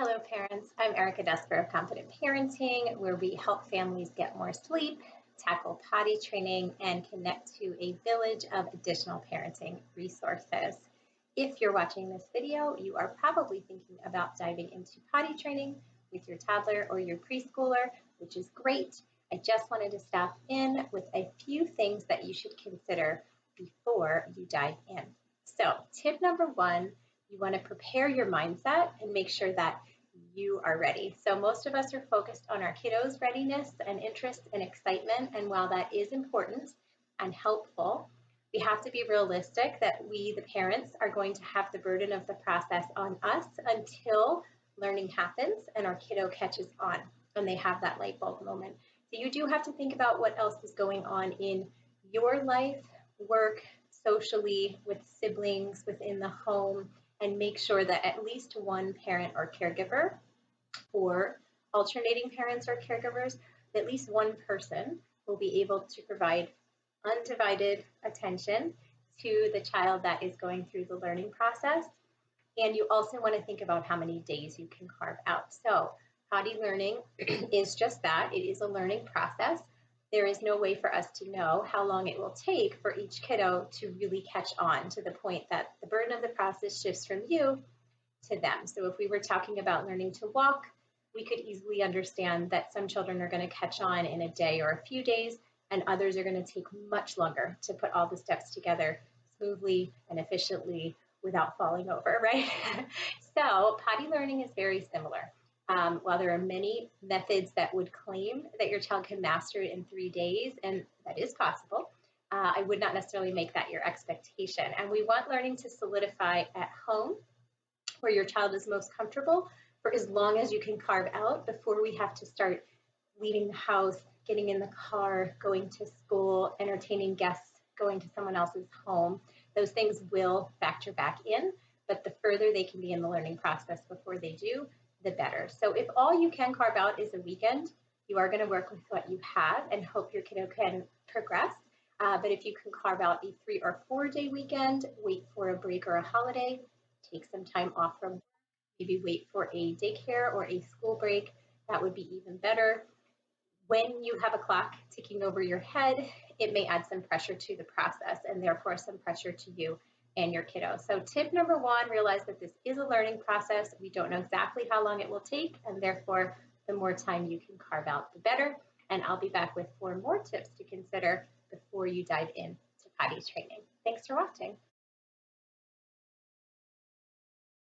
Hello, parents. I'm Erica Desper of Confident Parenting, where we help families get more sleep, tackle potty training, and connect to a village of additional parenting resources. If you're watching this video, you are probably thinking about diving into potty training with your toddler or your preschooler, which is great. I just wanted to stop in with a few things that you should consider before you dive in. So, tip number one, you want to prepare your mindset and make sure that you are ready. So most of us are focused on our kiddos' readiness and interest and excitement. And while that is important and helpful, we have to be realistic that we, the parents, are going to have the burden of the process on us until learning happens and our kiddo catches on and they have that light bulb moment. So you do have to think about what else is going on in your life, work, socially, with siblings, within the home, and make sure that at least one parent or caregiver, or alternating parents or caregivers, at least one person will be able to provide undivided attention to the child that is going through the learning process. And you also want to think about how many days you can carve out. So potty learning is just that. It is a learning process. There is no way for us to know how long it will take for each kiddo to really catch on to the point that the burden of the process shifts from you to them. So if we were talking about learning to walk, we could easily understand that some children are going to catch on in a day or a few days, and others are going to take much longer to put all the steps together smoothly and efficiently without falling over, right? So potty learning is very similar. While there are many methods that would claim that your child can master it in 3 days, and that is possible, I would not necessarily make that your expectation. And we want learning to solidify at home where your child is most comfortable for as long as you can carve out before we have to start leaving the house, getting in the car, going to school, entertaining guests, going to someone else's home. Those things will factor back in, but the further they can be in the learning process before they do, the better. So if all you can carve out is a weekend, you are going to work with what you have and hope your kiddo can progress. But if you can carve out a 3 or 4 day weekend, wait for a break or a holiday, take some time off from work, maybe wait for a daycare or a school break, that would be even better. When you have a clock ticking over your head, it may add some pressure to the process and therefore some pressure to you and your kiddo. So tip number one, realize that this is a learning process. We don't know exactly how long it will take, and therefore the more time you can carve out, the better. And I'll be back with 4 more tips to consider before you dive in to potty training. Thanks for watching.